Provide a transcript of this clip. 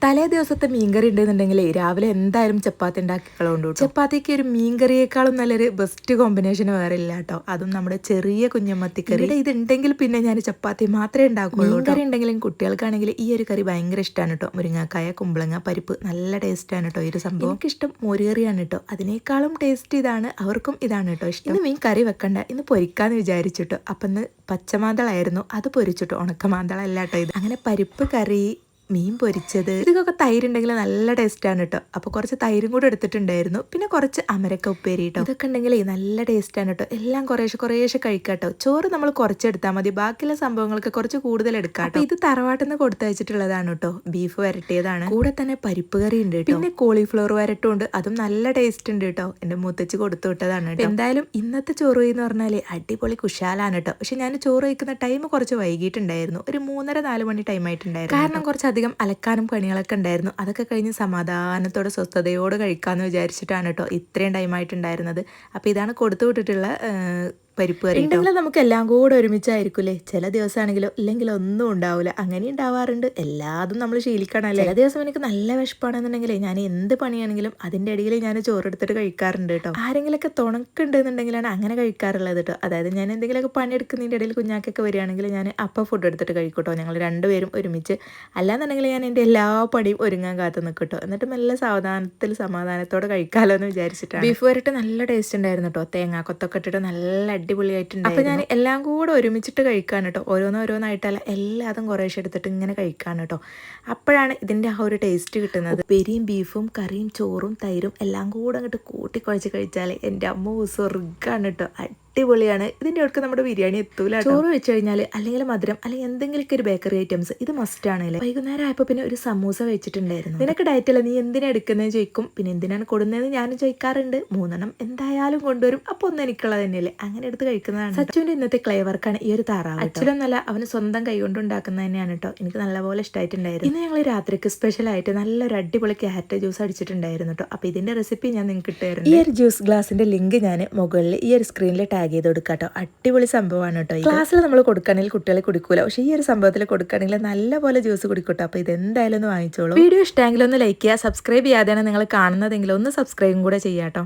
തലേ ദിവസത്തെ മീൻകറി ഉണ്ടെന്നുണ്ടെങ്കിൽ രാവിലെ എന്തായാലും ചപ്പാത്തി ഉണ്ടാക്കിക്കളോണ്ടു. ചപ്പാത്തിക്ക് ഒരു മീൻകറിയേക്കാളും നല്ലൊരു ബെസ്റ്റ് കോമ്പിനേഷൻ വേറെ ഇല്ല കേട്ടോ. അതും നമ്മുടെ ചെറിയ കുഞ്ഞമ്മത്തിക്കറി. ഇവിടെ ഇതുണ്ടെങ്കിൽ പിന്നെ ഞാൻ ചപ്പാത്തി മാത്രമേ ഉണ്ടാക്കുള്ളൂ. മീൻകറി ഉണ്ടെങ്കിലും കുട്ടികൾക്കാണെങ്കിൽ ഈ ഒരു കറി ഭയങ്കര ഇഷ്ടമാണ് കേട്ടോ. മുരിങ്ങാക്കായ, കുമ്പളങ്ങ, പരിപ്പ് നല്ല ടേസ്റ്റാണ് കേട്ടോ ഈ ഒരു സംഭവം. എനിക്കിഷ്ടം മോരുകറിയാണ് കേട്ടോ. അതിനേക്കാളും ടേസ്റ്റ് ഇതാണ്, അവർക്കും ഇതാണ് കേട്ടോ ഇഷ്ടം. ഇന്ന് മീൻ കറി വെക്കണ്ട, ഇന്ന് പൊരിക്കാന്ന് വിചാരിച്ചിട്ടോ. അപ്പം ഇന്ന് പച്ചമാന്തളായിരുന്നു, അത് പൊരിച്ചിട്ടോ. ഉണക്കമാന്തളല്ല കേട്ടോ ഇത്. അങ്ങനെ പരിപ്പ് കറി, മീൻ പൊരിച്ചത്, ഇതൊക്കെ തൈരുണ്ടെങ്കിൽ നല്ല ടേസ്റ്റാണ് കേട്ടോ. അപ്പോൾ കുറച്ച് തൈരും കൂടെ എടുത്തിട്ടുണ്ടായിരുന്നു. പിന്നെ കുറച്ച് അമരക്ക ഉപ്പേരി കേട്ടോ. ഇതൊക്കെ ഉണ്ടെങ്കിൽ നല്ല ടേസ്റ്റാണ് കേട്ടോ. എല്ലാം കുറേശ്ശെ കഴിക്കാം കേട്ടോ. ചോറ് നമ്മൾ കുറച്ചെടുത്താൽ മതി, ബാക്കിയുള്ള സംഭവങ്ങൾക്ക് കുറച്ച് കൂടുതൽ എടുക്കാം. അപ്പോൾ ഇത് തറവാട്ടിൽ നിന്ന് കൊടുത്തയച്ചിട്ടുള്ളതാണ് കേട്ടോ. ബീഫ് വരട്ടിയതാണ്, കൂടെ തന്നെ പരിപ്പ് കറി ഉണ്ട് കേട്ടോ. പിന്നെ കോളിഫ്ലവർ വരട്ടും ഉണ്ട്, അതും നല്ല ടേസ്റ്റ് ഉണ്ട് കേട്ടോ. എൻ്റെ മുത്തച്ഛി കൊടുത്തു വിട്ടതാണ് കേട്ടോ. എന്തായാലും ഇന്നത്തെ ചോറ് എന്ന് പറഞ്ഞാൽ അടിപൊളി കുശാലാണ് കേട്ടോ. പക്ഷെ ഞാൻ ചോറ് കഴിക്കുന്ന ടൈം കുറച്ച് വൈകിട്ടുണ്ടായിരുന്നു. ഒരു 3:30-4 മണി ടൈം ആയിട്ടുണ്ടായിരുന്നു. കാരണം കുറച്ച് അധികം അലക്കാനും പണികളൊക്കെ ഉണ്ടായിരുന്നു. അതൊക്കെ കഴിഞ്ഞ് സമാധാനത്തോടെ സ്വസ്ഥതയോടെ കഴിക്കാമെന്ന് വിചാരിച്ചിട്ടാണ് കേട്ടോ ഇത്രയും ടൈമായിട്ടുണ്ടായിരുന്നത്. അപ്പോൾ ഇതാണ് കൊടുത്തു വിട്ടിട്ടുള്ള പരിപ്പ് കറി. ഉണ്ടെങ്കിൽ നമുക്ക് എല്ലാം കൂടെ ഒരുമിച്ചായിരിക്കൂലേ. ചില ദിവസമാണെങ്കിലോ ഇല്ലെങ്കിലോ ഒന്നും ഉണ്ടാവില്ല, അങ്ങനെ ഉണ്ടാവാറുണ്ട്. എല്ലാതും നമ്മൾ ശീലിക്കണമല്ലേ. ചില ദിവസം എനിക്ക് നല്ല വിശപ്പാണെന്നുണ്ടെങ്കിൽ ഞാൻ എന്ത് പണിയാണെങ്കിലും അതിൻ്റെ ഇടയിൽ ഞാൻ ചോറെടുത്തിട്ട് കഴിക്കാറുണ്ട് കേട്ടോ. ആരെങ്കിലൊക്കെ തുണക്കുണ്ടെന്നുണ്ടെങ്കിലാണ് അങ്ങനെ കഴിക്കാറുള്ളത് കേട്ടോ. അതായത് ഞാൻ എന്തെങ്കിലുമൊക്കെ പണിയെടുക്കുന്നതിൻ്റെ ഇടയിൽ കുഞ്ഞാക്കൊക്കെ വരികയാണെങ്കിൽ ഞാൻ അപ്പം ഫുഡ് എടുത്തിട്ട് കഴിക്കട്ടോ. ഞങ്ങൾ രണ്ടുപേരും ഒരുമിച്ച്. അല്ലാന്നുണ്ടെങ്കിൽ ഞാൻ എൻ്റെ എല്ലാ പണിയും ഒരുങ്ങാൻ കാത്തു നിൽക്കട്ടോ. എന്നിട്ട് നല്ല സമാധാനത്തോടെ കഴിക്കാമല്ലോ എന്ന് വിചാരിച്ചിട്ടാണ്. ബീഫ് വരട്ട് നല്ല ടേസ്റ്റ് ഉണ്ടായിരുന്നു കേട്ടോ. തേങ്ങാക്കൊത്തൊക്കെ ഇട്ടിട്ട് നല്ല അടിപൊളിയായിട്ടുണ്ട്. അപ്പോൾ ഞാൻ എല്ലാം കൂടെ ഒരുമിച്ചിട്ട് കഴിക്കാൻ കേട്ടോ. ഓരോന്നായിട്ടല്ല, എല്ലാതും കുറേശ്ശെ എടുത്തിട്ട് ഇങ്ങനെ കഴിക്കാൻ കേട്ടോ. അപ്പോഴാണ് ഇതിൻ്റെ ആ ഒരു ടേസ്റ്റ് കിട്ടുന്നത്. പെരിയും ബീഫും കറിയും ചോറും തൈരും എല്ലാം കൂടെ അങ്ങോട്ട് കൂട്ടിക്കുഴച്ച് കഴിച്ചാൽ എൻ്റെ അമ്മ സ്വർഗ്ഗമാണ് കേട്ടോ. അടിപൊളിയാണ്. ഇതിൻ്റെ അടുക്ക് നമ്മുടെ ബിരിയാണി എത്തൂല. ചോറ് വെച്ച് കഴിഞ്ഞാൽ അല്ലെങ്കിൽ മധുരം അല്ലെങ്കിൽ എന്തെങ്കിലുമൊക്കെ ഒരു ബേക്കറി ഐറ്റംസ് ഇത് മസ്റ്റ് ആണല്ലേ. വൈകുന്നേരം ആയപ്പോൾ പിന്നെ ഒരു സമൂസ വെച്ചിട്ടുണ്ടായിരുന്നു. നിനക്ക് ഡയറ്റല്ല, നീ എന്തിനാ എടുക്കുന്നതെന്ന് ചോദിക്കും. പിന്നെ എന്തിനാണ് കൊടുന്നതെന്ന് ഞാനും ചോദിക്കാറുണ്ട്. 3 എന്തായാലും കൊണ്ടുവരും. അപ്പോൾ ഒന്ന് എനിക്കുള്ളത് തന്നെയല്ലേ, അങ്ങനെ എടുത്ത് കഴിക്കുന്നതാണ്. സച്ചുവിൻ്റെ ഇന്നത്തെ ക്ലേ വർക്കാണ് ഈ ഒരു താറാവ്. അച്ഛനൊന്നല്ല, അവന് സ്വന്തം കൈ കൊണ്ട് ഉണ്ടാക്കുന്നത് തന്നെയാണ് കേട്ടോ. എനിക്ക് നല്ലപോലെ ഇഷ്ടമായിട്ടുണ്ടായിരുന്നു. ഇന്ന് ഞങ്ങൾ രാത്രിക്ക് സ്പെഷ്യലായിട്ട് നല്ലൊരു അടിപൊളി ക്യാരറ്റ് ജ്യൂസ് അടിച്ചിട്ടുണ്ടായിരുന്നു കേട്ടോ. അപ്പോൾ ഇതിൻ്റെ റെസിപ്പി ഞാൻ നിങ്ങൾക്ക് ഇട്ടായിരുന്നു. ഈ ഒരു ജ്യൂസ് ഗ്ലാസിൻ്റെ ലിങ്ക് ഞാൻ മുകളിൽ ഈ ഒരു സ്ക്രീനിൽ ടാഗ് ചെയ്ത് കൊടുക്കാം കേട്ടോ. അടിപൊളി സംഭവമാണ് കേട്ടോ. ക്ലാസ്സിൽ നമ്മൾ കൊടുക്കുകയാണെങ്കിൽ കുട്ടികളെ കുടിക്കൂല, പക്ഷേ ഈ ഒരു സംഭവത്തിൽ കൊടുക്കുകയാണെങ്കിൽ നല്ലപോലെ ജ്യൂസ് കുടിക്കട്ടോ. അപ്പോൾ ഇത് എന്തായാലും ഒന്ന് വാങ്ങിച്ചോളൂ. വീഡിയോ ഇഷ്ടമെങ്കിൽ ഒന്ന് ലൈക്ക് ചെയ്യുക. സബ്സ്ക്രൈബ് ചെയ്യാതെയാണ് നിങ്ങൾ കാണുന്നതെങ്കിൽ ഒന്ന് സബ്സ്ക്രൈബും കൂടെ ചെയ്യാം കേട്ടോ.